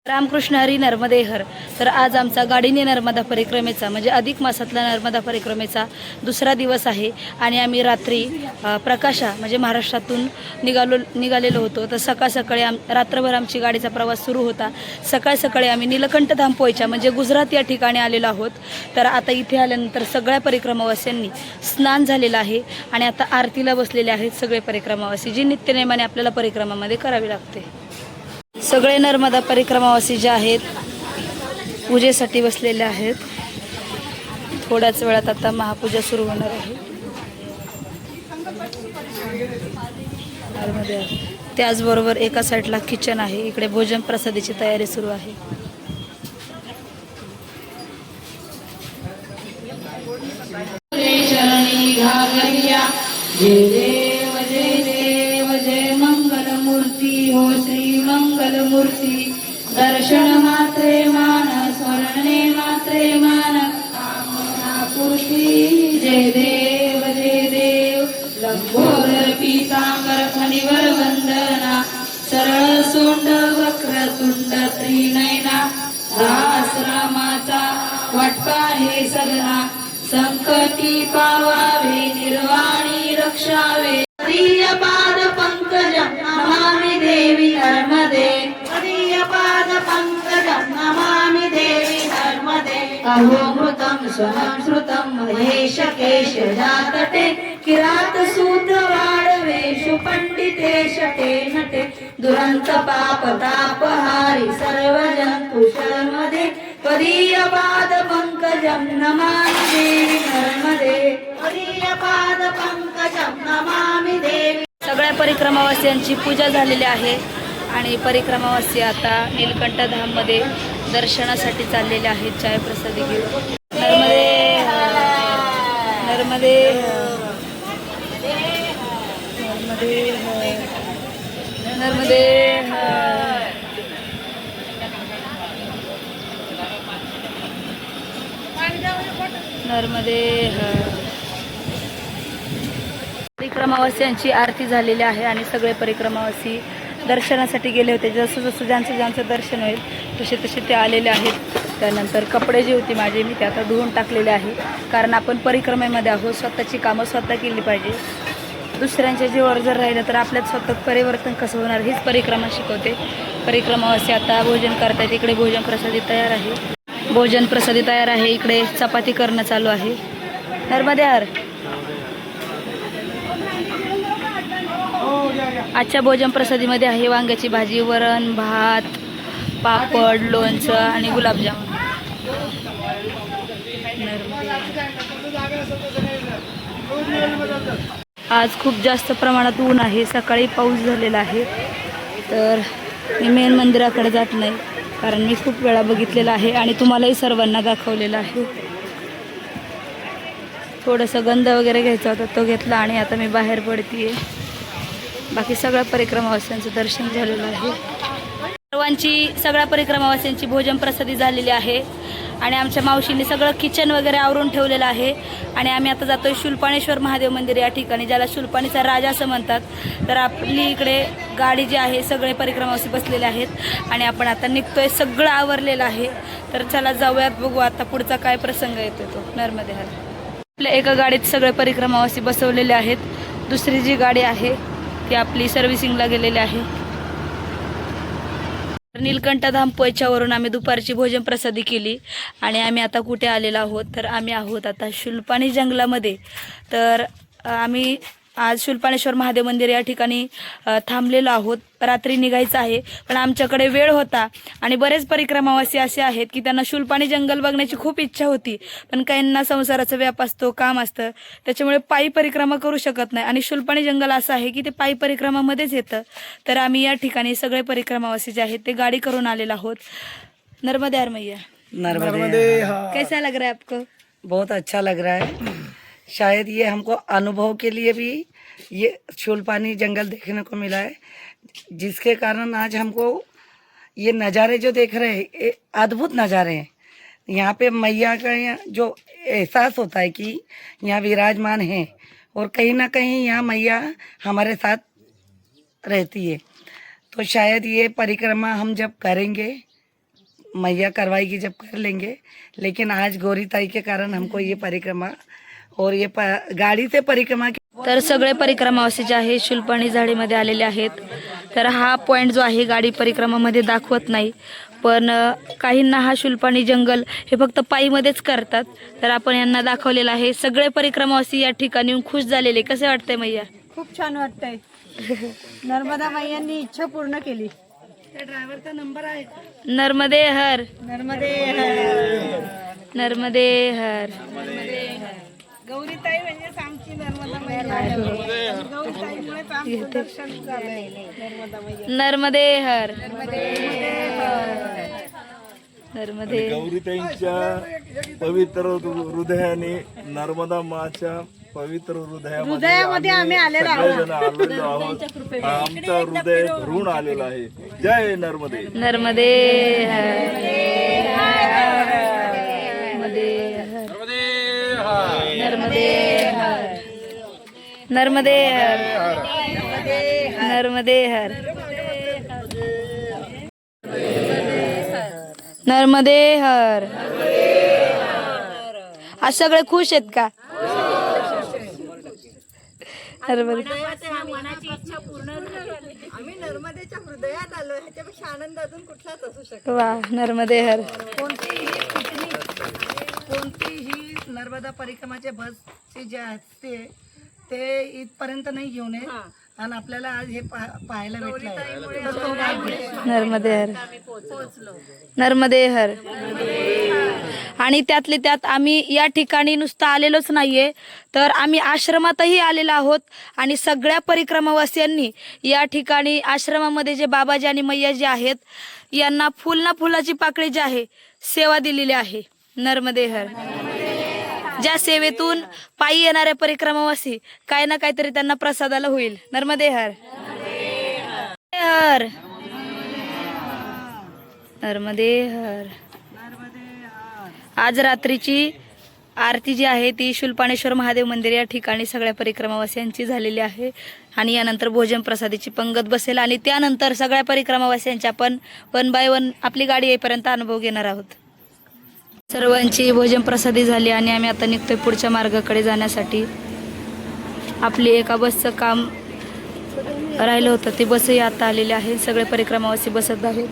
रामकृष्ण हरी नर्मदे हर. तर आज आमचा गाडीने नर्मदा परिक्रमेचा म्हणजे अधिक मासातला नर्मदा परिक्रमेचा दुसरा दिवस आहे आणि आम्ही रात्री प्रकाशा म्हणजे महाराष्ट्रातून निघालेलो होतो. तर सकाळी रात्रभर आमची गाडीचा प्रवास सुरू होता. सकाळी आम्ही नीलकंठ धाम पोयचा म्हणजे गुजरात या ठिकाणी आलेलो आहोत. तर आता इथे आल्यानंतर सगळ्या परिक्रमावासियांनी स्नान झालेलं आहे आणि आता आरतीला बसलेले आहेत सगळे परिक्रमावासी, जी नित्यनेमाने आपल्याला परिक्रमामध्ये करावी लागते. सगळे नर्मदा परिक्रमावासी जे आहेत पूजेसाठी बसलेले आहेत. थोड्याच वेळात आता महापूजा सुरू होणार आहे. त्याचबरोबर एका साईडला किचन आहे, इकडे भोजन प्रसादीची तयारी सुरू आहे. जय मंगल मूर्ती हो श्री मंगल मूर्ती. दर्शन मात्रे मान स्मरणे मात्रे मान पूर्ती. जय देव लंबोदर पीतांबर फणीवर वंदना. सरळ सोंड वक्र तुंड त्रिनयना. दास रामाचा वाटपा हे सगना. संकटी पावावे निर्वाणी रक्षावे. प्रिय पाद पंकजं नमामि देवी नर्मदे. प्रिय पाद पंकजं नमामि देवी नर्मदे. अहोमृतं स्वनं श्रुतं महेश केश जातटे. किरात सूत वाडवेषु पंडितेश ते नटे. दुरंत पाप तापहारी सर्व जंतु शर्मदे. त्वदीय पाद पंकजं नमामि देवी नर्मदे. त्वदीय पाद पंकजं नमामि देवी. सगळ्या परिक्रमावासियांची पूजा झालेली आहे आणि परिक्रमावासी आता नीलकंठ धाम मध्ये दर्शनासाठी चाललेले आहेत. चाय प्रसादी घेऊन. नर्मदे नर्मदे नर्मदे नर्मदे. परिक्रमावासियांची आरती झालेली आहे आणि सगळे परिक्रमावासी दर्शनासाठी गेले होते. जसं जसं ज्यांचं दर्शन होईल तसे ते आलेले आहेत. त्यानंतर कपडे जे होते माझे मी ते आता धुवून टाकलेले आहे, कारण आपण परिक्रमेमध्ये आहोत. स्वतःची कामं स्वतः केली पाहिजे. दुसऱ्यांच्या जीवावर जर राहिलं तर आपल्यात स्वतः परिवर्तन कसं होणार हीच परिक्रमा शिकवते. परिक्रमावासी आता भोजन करतायत. इकडे भोजन प्रसादी तयार आहे. इकडे चपाती करणं चालू आहे. नर्मदे हर. आजच्या भोजन प्रसादीमध्ये आहे वांग्याची भाजी, वरण, भात, पापड, लोणचं आणि गुलाबजाम. आज खूप जास्त प्रमाणात ऊन आहे. सकाळी पाऊस झालेला आहे. तर मी मेन मंदिराकडे जात नाही, कारण मी खूप वेळा बघितलेला आहे आणि तुम्हालाही सर्वांना दाखवलेला आहे. थोडंसं गंध वगैरे घ्यायचा होता, तो घेतला आणि आता मी बाहेर पडतीये. बाकी सगळ्या परिक्रमावासियांचं दर्शन झालेलं आहे. सगळ्या परिक्रमावासियांची भोजन प्रसादी झालेली आहे आणि आमच्या मावशींनी सगळं किचन वगैरे आवरून ठेवलेलं आहे. आणि आम्ही आता जातोय शूलपाणेश्वर महादेव मंदिर या ठिकाणी, ज्याला शूलपाणीचा राजा असं म्हणतात. तर आपली इकडे गाडी जी आहे सगळे परिक्रमावासी बसलेले आहेत आणि आपण आता निघतोय. सगळं आवरलेलं आहे. तर चला जाऊयात, बघू आता पुढचा काय प्रसंग येतो तो. नर्मदे हर. आपल्या एका गाडीत सगळे परिक्रमावासी बसवलेले आहेत. दुसरी जी गाडी आहे ती आपली सर्व्हिसिंगला गेलेली आहे. नीलकंठ धाम पोयच्यावरून आम्ही दुपारची भोजन प्रसादी केली आणि आम्ही आता कुठे आलेलो आहोत, तर आम्ही आहोत आता शूलपाणी जंगलामध्ये. तर आम्ही आज शूलपाणेश्वर महादेव मंदिर या ठिकाणी थांबलेलो आहोत. रात्री निघायचं आहे, पण आमच्याकडे वेळ होता आणि बरेच परिक्रमावासी असे आहेत की त्यांना शूलपाणी जंगल बघण्याची खूप इच्छा होती, पण काहींना संसाराचा व्याप असतो, काम असतं, त्याच्यामुळे पायी परिक्रमा करू शकत नाही. आणि शूलपाणी जंगल असं आहे की ते पायी परिक्रमामध्येच येतं. तर आम्ही या ठिकाणी सगळे परिक्रमावासी जे आहेत ते गाडी करून आलेलो आहोत. नर्मदे हर मैया. नर्मदे. कैसा लग रहा है आपको? बहुत अच्छा लग रहा है. शायद ये हमको अनुभव के लिए भी ये शूलपानी जंगल देखने को मिला है, जिसके कारण आज हमको ये नज़ारे जो देख रहे हैं ये अद्भुत नज़ारे हैं. यहाँ पे मैया का जो एहसास होता है कि यहाँ विराजमान है और कहीं ना कहीं यहाँ मैया हमारे साथ रहती है. तो शायद ये परिक्रमा हम जब करेंगे मैया करवाएगी जब कर लेंगे, लेकिन आज गौरी ताई के कारण हमको ये परिक्रमा और ये गाड़ी से परिक्रमा तर सगळे परिक्रमावासी जे आहे शूलपाणी झाडीमध्ये आलेले आहेत. तर हा पॉईंट जो आहे गाडी परिक्रमामध्ये दाखवत नाही, पण काहींना हा शूलपाणी जंगल हे फक्त पायीमध्येच करतात. तर आपण यांना दाखवलेलं आहे. सगळे परिक्रमावासी या ठिकाणी येऊन खुश झालेले. कसे वाटतंय मैया? खूप छान वाटतंय. नर्मदा मैयांनी इच्छा पूर्ण केली. ड्रायव्हरचा नंबर आहे. नर्मदे हर, नर्मदे नर्मदे हर. गौरीताई म्हणजे आमची नर्मदा मैया. गौरीताईमुळेच आमचं दर्शन झालंय. नर्मदा मैया. नर्मदे हर, नर्मदे. गौरीताईंच्या पवित्र हृदयाने नर्मदा माच्या पवित्र हृदयामध्ये आम्ही आलेलो सगळेजण आलेलो आहोत. आमचं हृदय भरून आलेलं आहे. जय नर्मदे. नर्मदे हर, नर्मदे हर, नर्मदे हर, नर्मदे हर, नर्मदे हर. आज सगळे खुश आहेत का? नर्मदे. आम्ही नर्मदेच्या हृदयात आलो. ह्याच्यापेक्षा आनंद अजून कुठलाच असू शकतो. वा, नर्मदे हर. कोणतीही नर्मदा परिक्रमाच्या बसचे जे असते ते इथपर्यंत नाही घेऊन येत आणि आपल्याला आज हे पाहायला भेटलं. नर्मदे हर, नर्मदे हर. आणि त्यातले त्यात आम्ही या ठिकाणी नुसतं आलेलोच नाहीये, तर आम्ही आश्रमातही आलेलो आहोत. आणि सगळ्या परिक्रमावासियांनी या ठिकाणी आश्रमामध्ये जे बाबाजी आणि मैया जे आहेत यांना फुलाची पाकळी जी आहे सेवा दिलेली आहे. नर्मदे हर. ज्या सेवेतून पायी येणाऱ्या परिक्रमावासी काय ना काहीतरी त्यांना प्रसादाला होईल. नर्मदे हर, हर, नर्मदे हर. आज रात्रीची आरती जी आहे ती शूलपाणेश्वर महादेव मंदिर या ठिकाणी सगळ्या परिक्रमावासियांची झालेली आहे. आणि यानंतर भोजन प्रसादाची पंगत बसेल आणि त्यानंतर सगळ्या परिक्रमावासियांची आपण 1 बाय 1 आपली गाडी येईपर्यंत अनुभव घेणार आहोत. सर्वांची भोजन प्रसादी झाली आणि आम्ही आता निघतोय पुढच्या मार्गाकडे जाण्यासाठी. आपली एका बसचं काम राहिलं होतं, ते बसही आता आलेले आहे. सगळे परिक्रमावासी बसत आहेत.